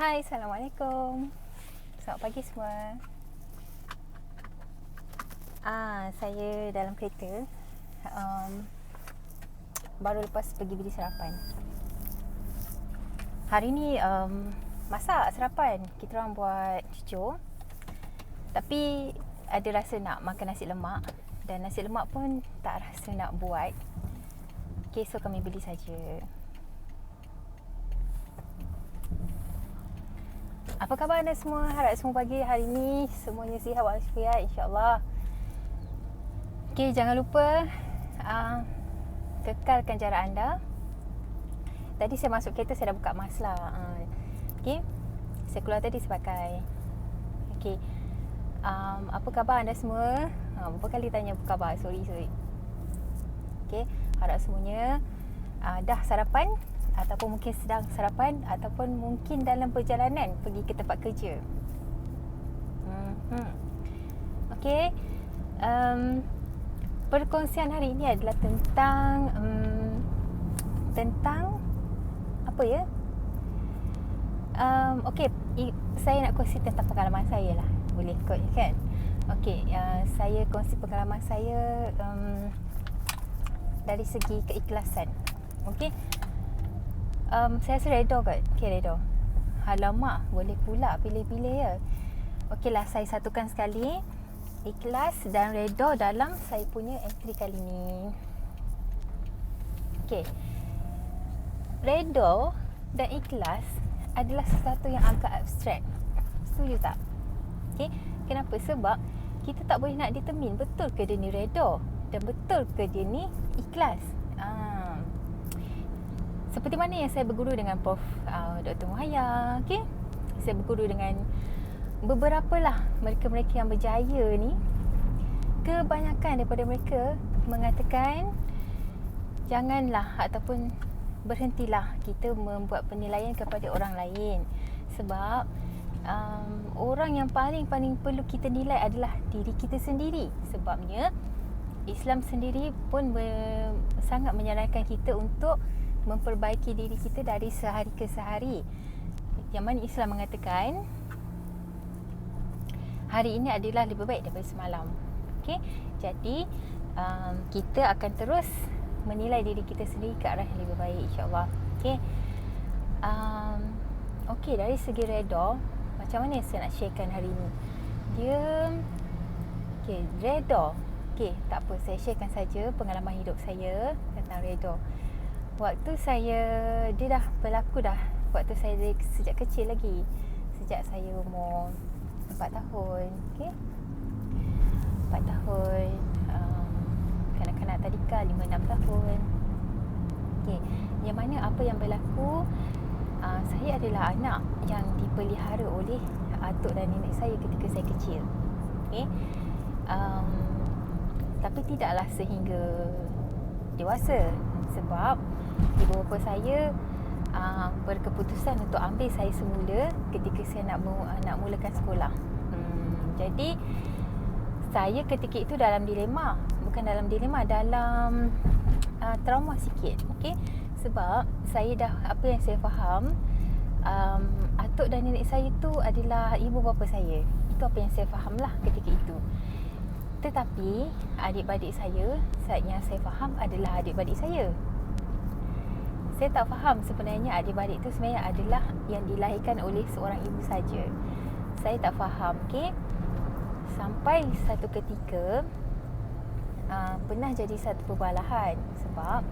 Hai, Assalamualaikum. Selamat pagi semua. Saya dalam kereta. Baru lepas pergi beli sarapan. Hari ni masak sarapan. Kita orang buat cucur. Tapi ada rasa nak makan nasi lemak. Dan nasi lemak pun tak rasa nak buat. Okay, so kami beli saja. Apa khabar anda semua? Harap semua pagi hari ni semuanya sihat walafiat, insyaAllah. Okay, jangan lupa kekalkan jarak anda. Tadi saya masuk kereta, saya dah buka mask lah. Okay, saya keluar tadi saya pakai. Okay, apa khabar anda semua? Berapa kali tanya apa khabar? Sorry. Okay, harap semuanya dah sarapan, ataupun mungkin sedang sarapan, ataupun mungkin dalam perjalanan pergi ke tempat kerja. Okey. Perkongsian hari ini adalah tentang apa ya? Okey, saya nak kongsi tentang pengalaman saya lah. Boleh kot kan? Okey, saya kongsi pengalaman saya dari segi keikhlasan. Okey. Saya rasa redha kot. Okay, redha. Alamak, boleh pula pilih-pilih ya. Okeylah, saya satukan sekali. Ikhlas dan redha dalam saya punya entry kali ni. Okay. Redha dan ikhlas adalah sesuatu yang agak abstrak. Setuju tak? Okay. Kenapa? Sebab kita tak boleh nak determine betul ke dia ni redha dan betul ke dia ni ikhlas. Seperti mana yang saya berguru dengan Prof. Dr. Muhaya, okay? Saya berguru dengan beberapa lah mereka-mereka yang berjaya ni. Kebanyakan daripada mereka mengatakan janganlah ataupun berhentilah kita membuat penilaian kepada orang lain. Sebab orang yang paling perlu kita nilai adalah diri kita sendiri. Sebabnya Islam sendiri pun sangat menyarankan kita untuk memperbaiki diri kita dari sehari ke sehari. Yang mana Islam mengatakan hari ini adalah lebih baik daripada semalam. Okey, jadi kita akan terus menilai diri kita sendiri ke arah yang lebih baik, insya-Allah. Okey. Okey, dari segi redha, macam mana yang saya nak sharekan hari ini? Dia redha. Okey, tak apa, saya sharekan saja pengalaman hidup saya tentang redha. Waktu dia dah berlaku dah. Waktu saya sejak kecil lagi. Sejak saya umur 4 tahun. Okay? 4 tahun. Kanak-kanak tadika 5-6 tahun. Okay. Yang mana apa yang berlaku, saya adalah anak yang dipelihara oleh atuk dan nenek saya ketika saya kecil. Okay? Tapi tidaklah sehingga dewasa. Sebab ibu bapa saya berkeputusan untuk ambil saya semula ketika saya nak mulakan sekolah. Jadi saya ketika itu dalam dilema. Bukan dalam dilema, dalam trauma sikit. Okay? Sebab saya dah, apa yang saya faham, atuk dan nenek saya tu adalah ibu bapa saya. Itu apa yang saya faham lah ketika itu. Tetapi adik-beradik saya, yang saya faham adalah adik-beradik saya. Saya tak faham sebenarnya adik-beradik itu sebenarnya adalah yang dilahirkan oleh seorang ibu saja. Saya tak faham. Okay? Sampai satu ketika pernah jadi satu perbalahan. Sebab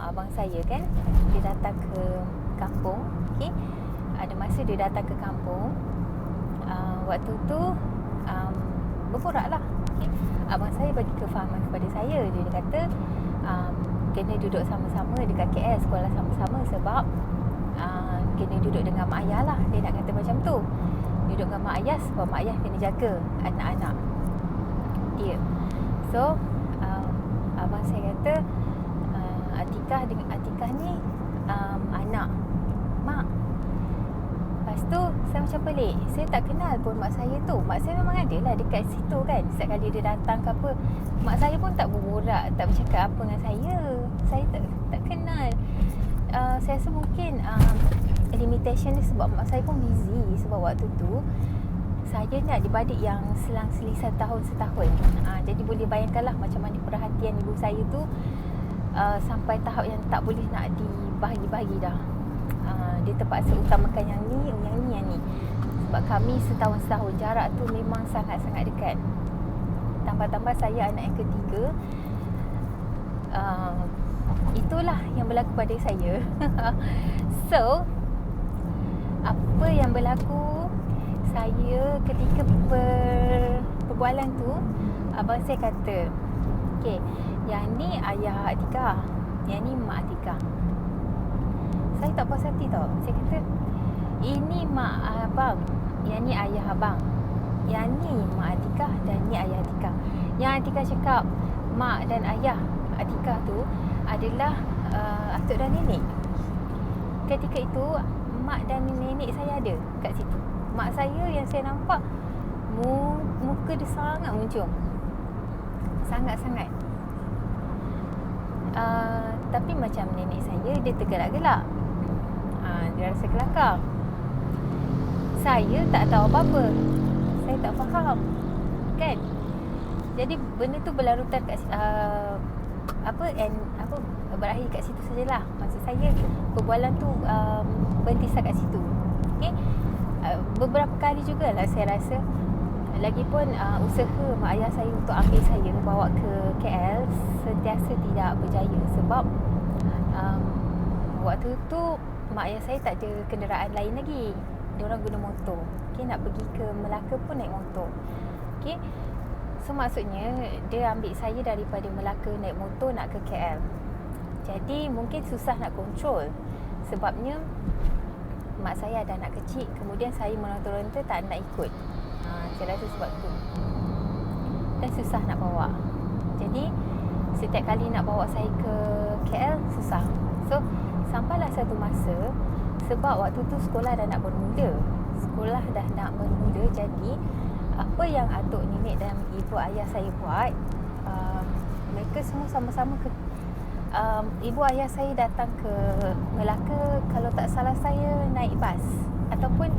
abang saya kan, dia datang ke kampung. Okay? Ada masa dia datang ke kampung. Waktu tu berborak lah. Okay? Abang saya bagi kefahaman kepada saya. Dia kata kena duduk sama-sama dekat KL, sekolah sama-sama. Sebab kena duduk dengan mak ayah lah. Dia nak kata macam tu. Duduk dengan mak ayah sebab mak ayah kena jaga anak-anak dia. So abang saya kata Atikah ni anak mak. Lepas tu saya macam pelik. Saya tak kenal pun mak saya tu. Mak saya memang ada lah dekat situ kan. Setiap kali dia datang ke apa, mak saya pun tak berborak, tak bercakap apa dengan saya. Saya tak kenal. Saya rasa mungkin intention dia sebab mak saya pun busy. Sebab waktu tu saya nak adik-beradik yang selang-seling setahun. Jadi boleh bayangkanlah macam mana perhatian ibu saya tu sampai tahap yang tak boleh nak dibahagi-bahagi dah. Dia terpaksa utamakan yang ni. Sebab kami setahun jarak tu memang sangat-sangat dekat. Tambah-tambah saya anak yang ketiga. Itulah yang berlaku pada saya. So, apa yang berlaku, saya ketika perbualan tu, abang saya kata, okay, yang ni ayah Atikah, yang ni mak Atikah. Saya tak puas hati tau. Saya kata, ini mak abang, yang ni ayah abang, yang ni mak Atikah dan ni ayah Atikah. Yang Atikah cakap mak dan ayah Atikah tu adalah atuk dan nenek. Ketika itu mak dan nenek saya ada kat situ. Mak saya yang saya nampak muka dia sangat muncung, sangat-sangat. Tapi macam nenek saya, dia tergelak-gelak. Dia rasa kelakar. Saya tak tahu apa-apa. Saya tak faham, kan? Jadi benda tu berlarutan kat berakhir kat situ sajalah. Maksud saya perbualan tu berhenti kat situ. Okay? Beberapa kali jugalah saya rasa, lagipun usaha mak ayah saya untuk ambil saya bawa ke KL sentiasa tidak berjaya. Sebab waktu tu mak ayah saya tak ada kenderaan lain lagi. Diorang guna motor. Okay, nak pergi ke Melaka pun naik motor. Okay, so maksudnya dia ambil saya daripada Melaka naik motor nak ke KL. Jadi mungkin susah nak kontrol. Sebabnya mak saya ada anak kecil, kemudian saya meronta-ronta tak nak ikut. Saya rasa sebab tu. Dan susah nak bawa. Jadi setiap kali nak bawa saya ke KL susah. So sampailah satu masa, sebab waktu tu sekolah dah nak bermula. Jadi apa yang atuk nenek dan ibu ayah saya buat, mereka semua sama-sama ke ibu ayah saya datang ke Melaka, kalau tak salah saya naik bas, ataupun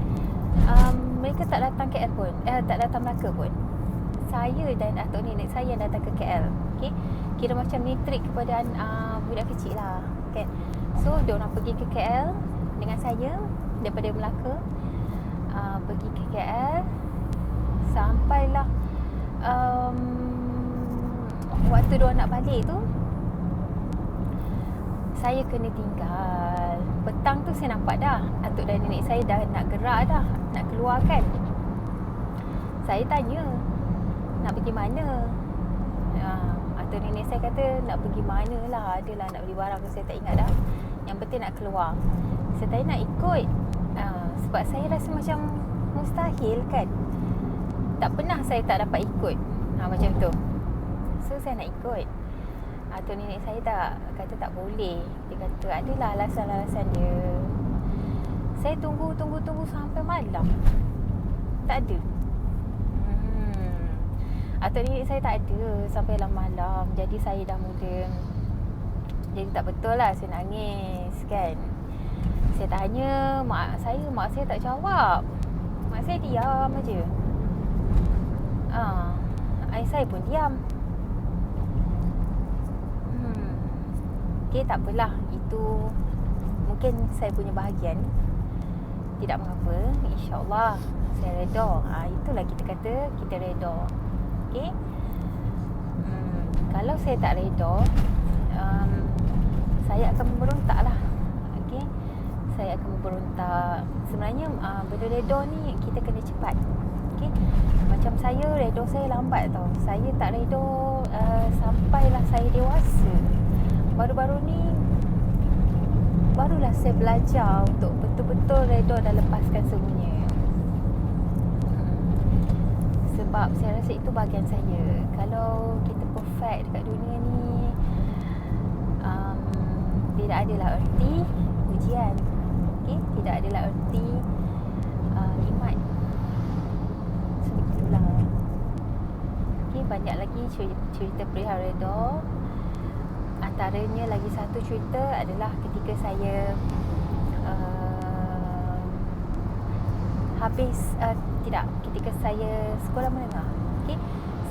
mereka tak datang KL pun, tak datang Melaka pun. Saya dan atuk nenek saya yang datang ke KL. Okay? Kira macam nitrik kepada budak kecil lah, kan? So diorang pergi ke KL dengan saya daripada Melaka, pergi ke KL. Sampailah waktu diorang nak balik tu, saya kena tinggal. Petang tu saya nampak dah atuk dan nenek saya dah nak gerak dah, nak keluar kan. Saya tanya, nak pergi mana? Atuk nenek saya kata nak pergi mana lah, adalah nak beli barang, saya tak ingat dah. Yang penting nak keluar. Saya tanya nak ikut, sebab saya rasa macam mustahil kan. Tak pernah saya tak dapat ikut, macam tu. So saya nak ikut. Atuk nenek saya kata tak boleh. Dia kata adalah alasan-alasan dia. Saya tunggu sampai malam, tak ada. Atuk nenek saya tak ada sampai malam. Jadi saya dah mula, jadi tak betul lah, saya nangis kan. Saya tanya mak saya tak jawab. Mak saya diam aje. Ayah saya pun diam. Okay, tak apalah. Itu mungkin saya punya bahagian. Tidak mengapa. InsyaAllah saya reda. Itulah kita kata kita reda. Okay. Kalau saya tak reda, saya akan memberontak lah. Okay. Saya akan memberontak. Sebenarnya benda reda ni kita kena cepat. Okay. Macam saya, reda saya lambat tau. Saya tak reda sampailah saya dewasa. Baru-baru ni barulah saya belajar untuk betul-betul reda dan lepaskan semuanya. Sebab saya rasa itu bahagian saya. Kalau kita perfect dekat dunia ni, tidak adalah erti ujian. Okay? Tidak adalah erti nikmat. So begitulah. Okay, banyak lagi cerita perihal reda. Antaranya lagi satu cerita adalah ketika saya habis tidak, ketika saya sekolah menengah, okey,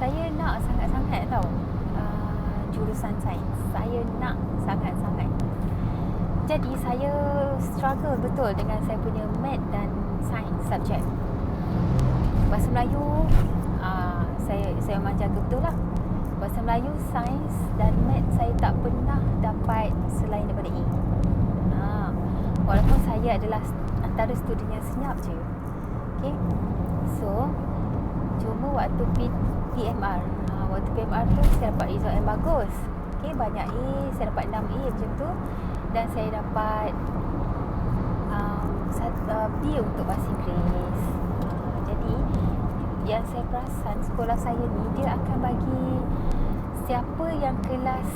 saya nak sangat-sangat tau jurusan sains. Saya nak sangat-sangat. Jadi saya struggle betul dengan saya punya math dan sains subjek. Bahasa Melayu saya memang jaga betul lah. Bahasa Melayu, sains dan math saya tak pernah dapat selain daripada A. Walaupun saya adalah antara student yang senyap je. Okay. So cuma waktu PMR, waktu PMR tu saya dapat result yang bagus. Okay, banyak A, saya dapat 6 A macam tu. Dan saya dapat B untuk bahasa Inggeris. Jadi yang saya perasan sekolah saya ni, dia akan bagi siapa yang kelas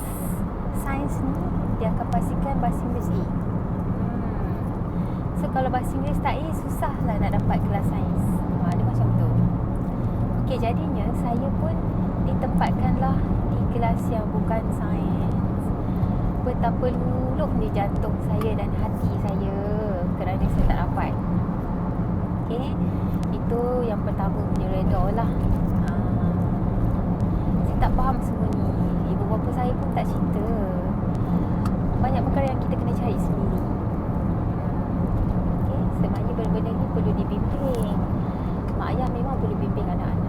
sains ni, dia akan pastikan bahasa Inggeris A. So kalau bahasa Inggeris tak A, susah lah nak dapat kelas sains. Dia macam tu. Okey, jadinya saya pun ditempatkanlah di kelas yang bukan sains. Betapa luluhnya jantung saya dan hati saya kerana saya tak dapat. Okey, itu yang pertama punya reda lah. Saya tak faham semua ni. Ibu bapa saya pun tak cerita. Banyak perkara yang kita kena cari sendiri. Okey, sebenarnya benda-benda ni perlu dibimbing. Mak ayah memang perlu bimbing anak-anak.